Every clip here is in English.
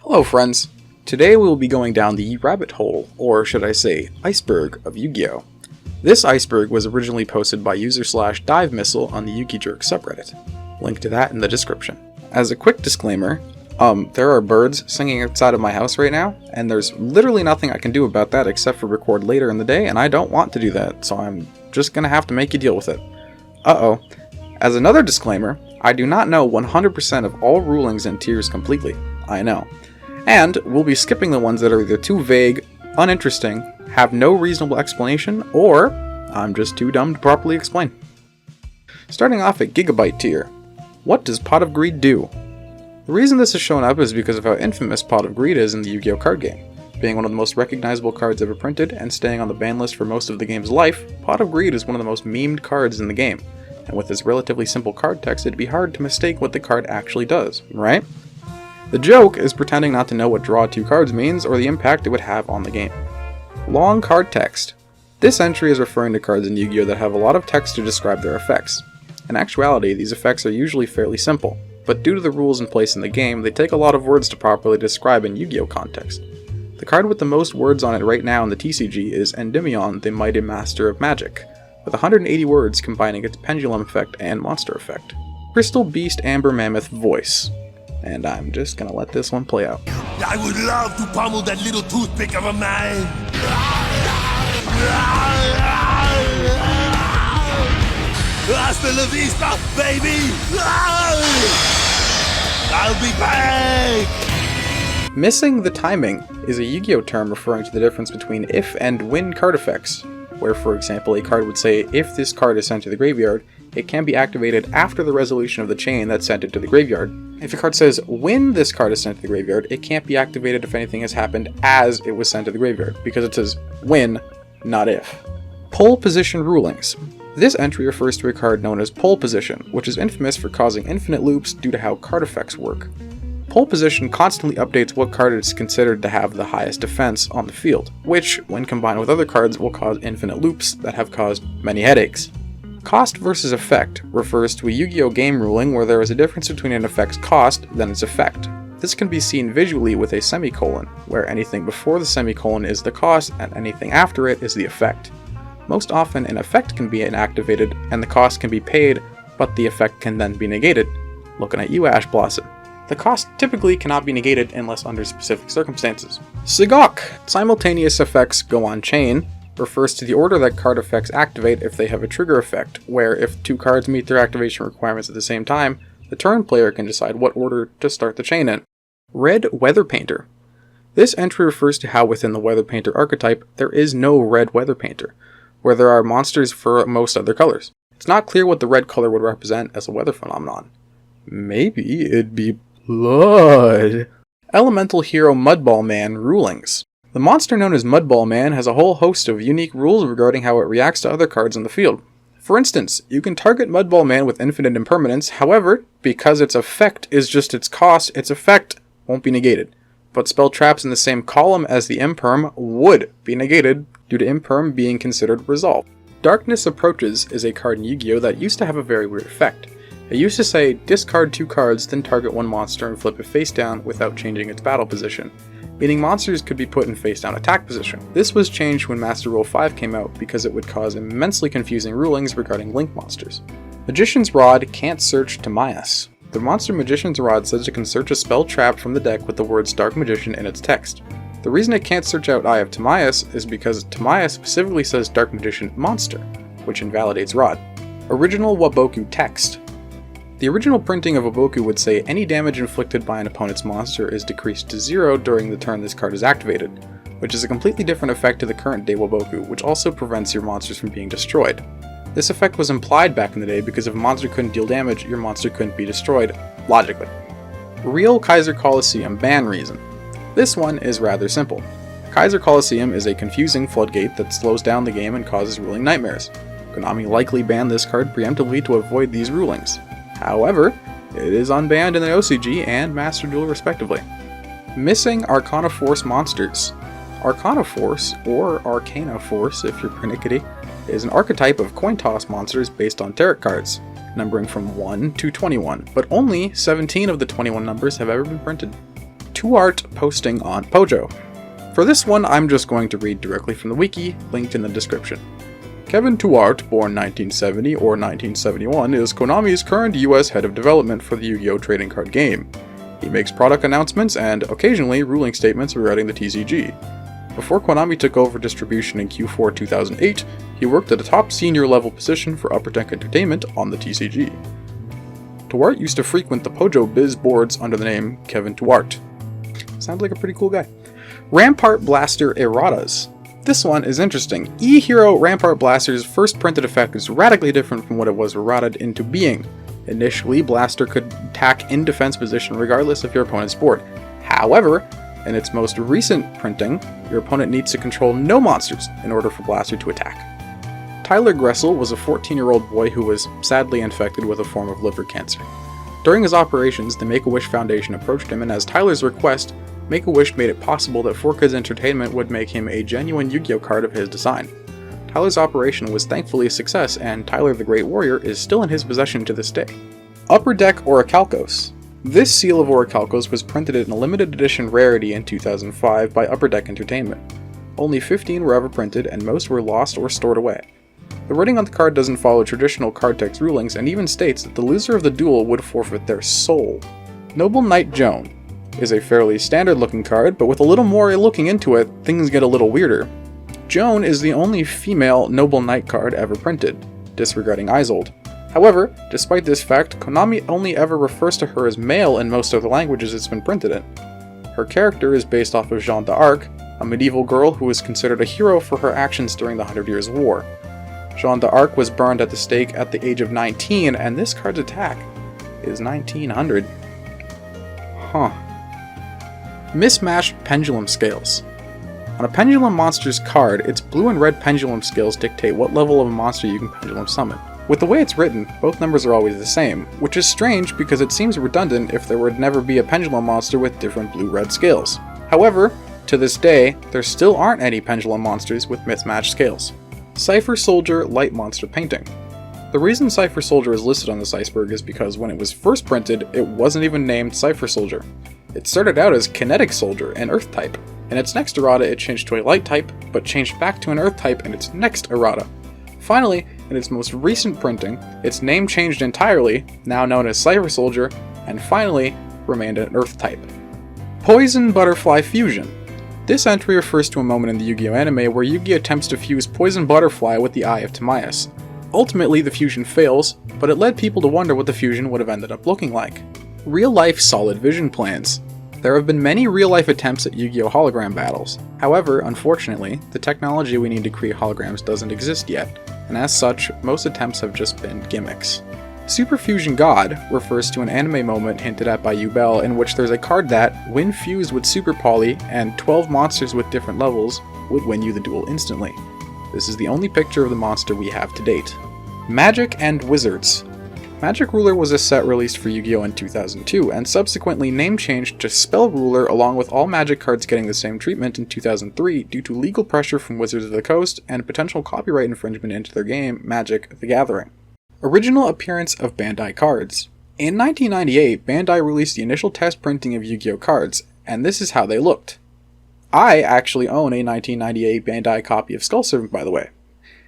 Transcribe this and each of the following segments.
Hello friends! Today we will be going down the rabbit hole, or should I say, iceberg of Yugioh. This iceberg was originally posted by user/divemissile on the Yugioh subreddit. Link to that in the description. As a quick disclaimer, there are birds singing outside of my house right now, and there's literally nothing I can do about that except for record later in the day, and I don't want to do that, so I'm just gonna have to make you deal with it. As another disclaimer, I do not know 100% of all rulings and tiers completely. I know. And we'll be skipping the ones that are either too vague, uninteresting, have no reasonable explanation, or I'm just too dumb to properly explain. Starting off at Gigabyte tier. What does Pot of Greed do? The reason this is shown up is because of how infamous Pot of Greed is in the Yu-Gi-Oh card game. Being one of the most recognizable cards ever printed, and staying on the ban list for most of the game's life, Pot of Greed is one of the most memed cards in the game, and with its relatively simple card text it'd be hard to mistake what the card actually does, right? The joke is pretending not to know what draw two cards means or the impact it would have on the game. Long card text. This entry is referring to cards in Yu-Gi-Oh that have a lot of text to describe their effects. In actuality, these effects are usually fairly simple, but due to the rules in place in the game, they take a lot of words to properly describe in Yu-Gi-Oh context. The card with the most words on it right now in the TCG is Endymion, the Mighty Master of Magic, with 180 words combining its pendulum effect and monster effect. Crystal Beast Amber Mammoth Voice. And I'm just gonna let this one play out. I would love to pummel that little toothpick of a man. Hasta la vista, baby! I'll be back! Missing the timing is a Yu-Gi-Oh term referring to the difference between if and when card effects, where for example a card would say if this card is sent to the graveyard, it can be activated after the resolution of the chain that sent it to the graveyard. If a card says when this card is sent to the graveyard, it can't be activated if anything has happened as it was sent to the graveyard, because it says when, not if. Pole Position Rulings. This entry refers to a card known as Pole Position, which is infamous for causing infinite loops due to how card effects work. Pole Position constantly updates what card is considered to have the highest defense on the field, which, when combined with other cards, will cause infinite loops that have caused many headaches. Cost versus effect refers to a Yu-Gi-Oh game ruling where there is a difference between an effect's cost than its effect. This can be seen visually with a semicolon, where anything before the semicolon is the cost and anything after it is the effect. Most often an effect can be inactivated and the cost can be paid, but the effect can then be negated. Looking at you, Ash Blossom. The cost typically cannot be negated unless under specific circumstances. Sigok! Simultaneous effects go on chain refers to the order that card effects activate if they have a trigger effect, where if two cards meet their activation requirements at the same time, the turn player can decide what order to start the chain in. Red Weather Painter. This entry refers to how within the Weather Painter archetype, there is no red Weather Painter, where there are monsters for most other colors. It's not clear what the red color would represent as a weather phenomenon. Maybe it'd be blood. Elemental Hero Mudball Man Rulings. The monster known as Mudball Man has a whole host of unique rules regarding how it reacts to other cards in the field. For instance, you can target Mudball Man with infinite impermanence, however, because its effect is just its cost, its effect won't be negated. But spell traps in the same column as the imperm would be negated due to imperm being considered resolved. Darkness Approaches is a card in Yu-Gi-Oh that used to have a very weird effect. It used to say, discard 2 cards, then target one monster and flip it face down without changing its battle position, meaning monsters could be put in face down attack position. This was changed when Master Rule 5 came out because it would cause immensely confusing rulings regarding link monsters. Magician's Rod can't search Timaeus. The monster Magician's Rod says it can search a spell trap from the deck with the words Dark Magician in its text. The reason it can't search out Eye of Timaeus is because Timaeus specifically says Dark Magician Monster, which invalidates Rod. Original Waboku Text. The original printing of Waboku would say any damage inflicted by an opponent's monster is decreased to 0 during the turn this card is activated, which is a completely different effect to the current day Waboku, which also prevents your monsters from being destroyed. This effect was implied back in the day because if a monster couldn't deal damage, your monster couldn't be destroyed, logically. Real Kaiser Coliseum Ban Reason. This one is rather simple. Kaiser Coliseum is a confusing floodgate that slows down the game and causes ruling nightmares. Konami likely banned this card preemptively to avoid these rulings. However, it is unbanned in the OCG and Master Duel respectively. Missing Arcana Force Monsters. Arcana Force, or Arcana Force if you're pernickety, is an archetype of coin toss monsters based on tarot cards, numbering from 1 to 21, but only 17 of the 21 numbers have ever been printed. Tuart posting on Pojo. For this one, I'm just going to read directly from the wiki, linked in the description. Kevin Tuart, born 1970 or 1971, is Konami's current US head of development for the Yu-Gi-Oh! Trading card game. He makes product announcements and, occasionally, ruling statements regarding the TCG. Before Konami took over distribution in Q4 2008, he worked at a top senior level position for Upper Deck Entertainment on the TCG. Tuart used to frequent the Pojo Biz boards under the name Kevin Tuart. Sounds like a pretty cool guy. Rampart Blaster Erratas. This one is interesting. E-Hero Rampart Blaster's first printed effect is radically different from what it was errated into being. Initially, Blaster could attack in defense position regardless of your opponent's board. However, in its most recent printing, your opponent needs to control no monsters in order for Blaster to attack. Tyler Gressel was a 14-year-old boy who was sadly infected with a form of liver cancer. During his operations, the Make-A-Wish Foundation approached him, and as Tyler's request, Make-A-Wish made it possible that 4Kids Entertainment would make him a genuine Yu-Gi-Oh card of his design. Tyler's operation was thankfully a success, and Tyler the Great Warrior is still in his possession to this day. Upper Deck Orichalcos. This seal of Orichalcos was printed in a limited edition rarity in 2005 by Upper Deck Entertainment. Only 15 were ever printed, and most were lost or stored away. The writing on the card doesn't follow traditional card text rulings, and even states that the loser of the duel would forfeit their soul. Noble Knight Joan is a fairly standard looking card, but with a little more looking into it, things get a little weirder. Joan is the only female Noble Knight card ever printed, disregarding Isold. However, despite this fact, Konami only ever refers to her as male in most of the languages it's been printed in. Her character is based off of Jeanne d'Arc, a medieval girl who was considered a hero for her actions during the 100 Years' War. Jeanne d'Arc was burned at the stake at the age of 19, and this card's attack is 1900. Huh. Mismatched Pendulum Scales. On a Pendulum Monsters card, its blue and red pendulum scales dictate what level of a monster you can pendulum summon. With the way it's written, both numbers are always the same, which is strange because it seems redundant if there would never be a pendulum monster with different blue-red scales. However, to this day, there still aren't any pendulum monsters with mismatched scales. Cypher Soldier Light Monster Painting. The reason Cypher Soldier is listed on this iceberg is because when it was first printed, it wasn't even named Cypher Soldier. It started out as Kinetic Soldier, an Earth type. In its next errata, it changed to a Light type, but changed back to an Earth type in its next errata. Finally, in its most recent printing, its name changed entirely, now known as Cypher Soldier, and finally remained an Earth type. Poison Butterfly Fusion. This entry refers to a moment in the Yu-Gi-Oh anime where Yu-Gi attempts to fuse Poison Butterfly with the Eye of Timaeus. Ultimately, the fusion fails, but it led people to wonder what the fusion would have ended up looking like. Real-life solid vision plans. There have been many real-life attempts at Yu-Gi-Oh! Hologram battles. However, unfortunately, the technology we need to create holograms doesn't exist yet, and as such, most attempts have just been gimmicks. Super Fusion God refers to an anime moment hinted at by Yubel in which there's a card that, when fused with Super Poly and 12 monsters with different levels, would win you the duel instantly. This is the only picture of the monster we have to date. Magic and Wizards. Magic Ruler was a set released for Yu-Gi-Oh! In 2002, and subsequently name-changed to Spell Ruler along with all Magic cards getting the same treatment in 2003 due to legal pressure from Wizards of the Coast and potential copyright infringement into their game, Magic: The Gathering. Original appearance of Bandai cards. In 1998, Bandai released the initial test printing of Yu-Gi-Oh! Cards, and this is how they looked. I actually own a 1998 Bandai copy of Skull Servant, by the way.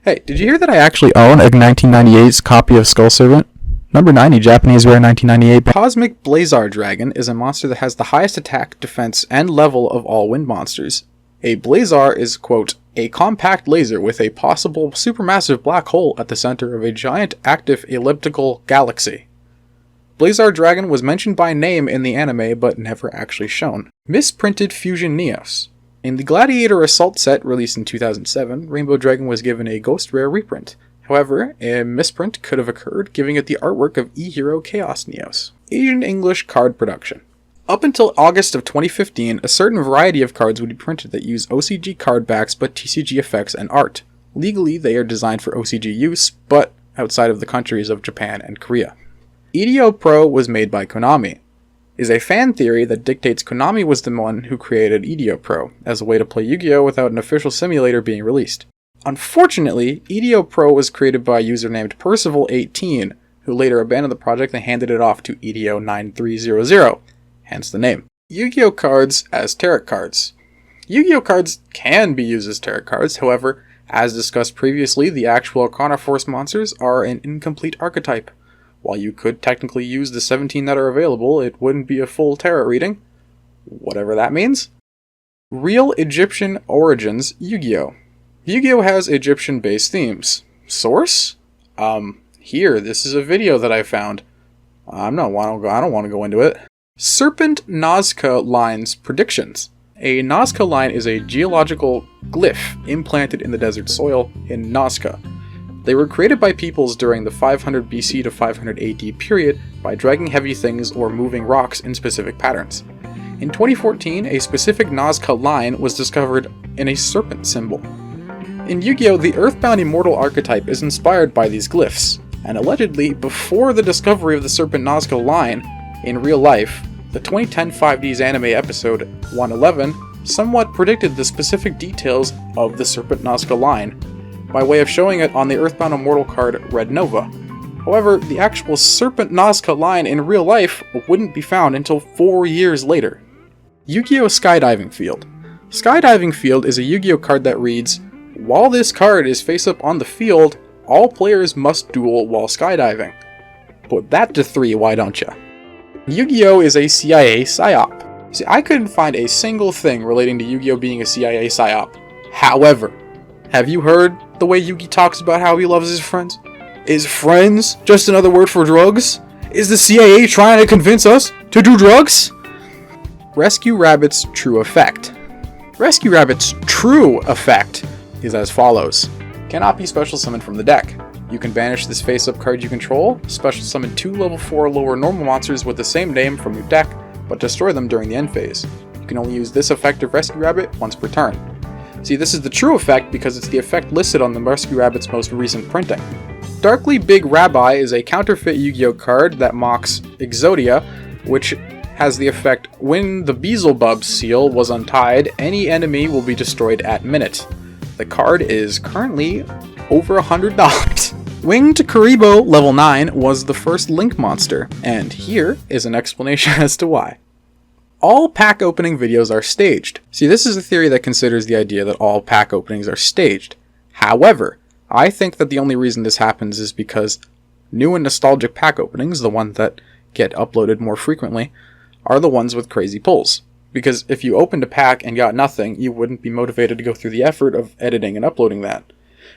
Hey, did you hear that I actually own a 1998's copy of Skull Servant? Number 90, Japanese Rare 1998. Cosmic Blazar Dragon is a monster that has the highest attack, defense, and level of all wind monsters. A Blazar is, quote, a compact laser with a possible supermassive black hole at the center of a giant active elliptical galaxy. Blazar Dragon was mentioned by name in the anime, but never actually shown. Misprinted Fusion Neos. In the Gladiator Assault set released in 2007, Rainbow Dragon was given a Ghost Rare reprint. However, a misprint could have occurred, giving it the artwork of E-Hero Chaos Neos. Asian English card production. Up until August of 2015, a certain variety of cards would be printed that use OCG card backs but TCG effects and art. Legally, they are designed for OCG use, but outside of the countries of Japan and Korea. EDO Pro was made by Konami. Is a fan theory that dictates Konami was the one who created EDO Pro, as a way to play Yu-Gi-Oh! Without an official simulator being released. Unfortunately, EDO Pro was created by a user named Percival18, who later abandoned the project and handed it off to EDO 9300, hence the name. Yu-Gi-Oh cards as tarot cards. Yu-Gi-Oh cards can be used as tarot cards, however, as discussed previously, the actual Chronoforce monsters are an incomplete archetype. While you could technically use the 17 that are available, it wouldn't be a full tarot reading. Whatever that means. Real Egyptian Origins Yu-Gi-Oh! Yu-Gi-Oh has Egyptian-based themes. Source? Here, this is a video that I found. I don't want to go into it. Serpent Nazca Lines Predictions. A Nazca line is a geological glyph implanted in the desert soil in Nazca. They were created by peoples during the 500 BC to 500 AD period by dragging heavy things or moving rocks in specific patterns. In 2014, a specific Nazca line was discovered in a serpent symbol. In Yu-Gi-Oh, the Earthbound Immortal archetype is inspired by these glyphs, and allegedly, before the discovery of the Serpent Nazca line, in real life, the 2010 5Ds anime episode 111 somewhat predicted the specific details of the Serpent Nazca line, by way of showing it on the Earthbound Immortal card Red Nova. However, the actual Serpent Nazca line in real life wouldn't be found until 4 years later. Yu-Gi-Oh! Skydiving Field. Skydiving Field is a Yu-Gi-Oh! Card that reads, while this card is face up on the field, all players must duel while skydiving. Put that to 3, why don't ya? Yu-Gi-Oh! Is a CIA PSYOP. See, I couldn't find a single thing relating to Yu-Gi-Oh! Being a CIA PSYOP. However, have you heard the way Yugi talks about how he loves his friends? Is friends just another word for drugs? Is the CIA trying to convince us to do drugs? Rescue Rabbit's True Effect. Rescue Rabbit's True Effect is as follows. Cannot be special summoned from the deck. You can banish this face-up card you control, special summon 2 level 4 lower normal monsters with the same name from your deck, but destroy them during the end phase. You can only use this effect of Rescue Rabbit once per turn. See, this is the true effect because it's the effect listed on the Rescue Rabbit's most recent printing. Darkly Big Rabbi is a counterfeit Yu-Gi-Oh card that mocks Exodia, which has the effect, when the Beelzebub seal was untied, any enemy will be destroyed at minute. The card is currently over $100. Winged Karibo level 9 was the first Link monster, and here is an explanation as to why. All pack opening videos are staged. See, this is a theory that considers the idea that all pack openings are staged. However, I think that the only reason this happens is because new and nostalgic pack openings, the ones that get uploaded more frequently, are the ones with crazy pulls. Because if you opened a pack and got nothing, you wouldn't be motivated to go through the effort of editing and uploading that.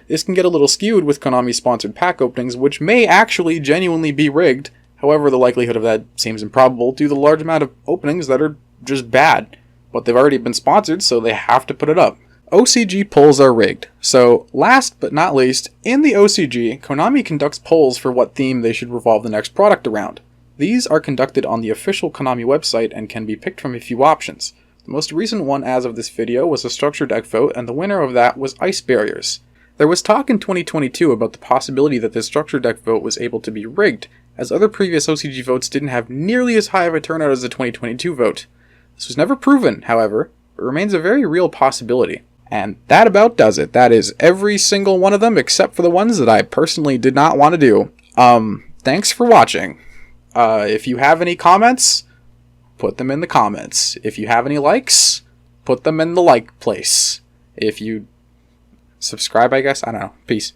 This can get a little skewed with Konami-sponsored pack openings, which may actually genuinely be rigged. However, the likelihood of that seems improbable due to the large amount of openings that are just bad. But they've already been sponsored, so they have to put it up. OCG polls are rigged. So, last but not least, in the OCG, Konami conducts polls for what theme they should revolve the next product around. These are conducted on the official Konami website and can be picked from a few options. The most recent one as of this video was a structure deck vote, and the winner of that was Ice Barriers. There was talk in 2022 about the possibility that this structure deck vote was able to be rigged, as other previous OCG votes didn't have nearly as high of a turnout as the 2022 vote. This was never proven, however, but remains a very real possibility. And that about does it. That is every single one of them except for the ones that I personally did not want to do. Thanks for watching. If you have any comments, put them in the comments. If you have any likes, put them in the like place. If you subscribe, I guess. I don't know. Peace.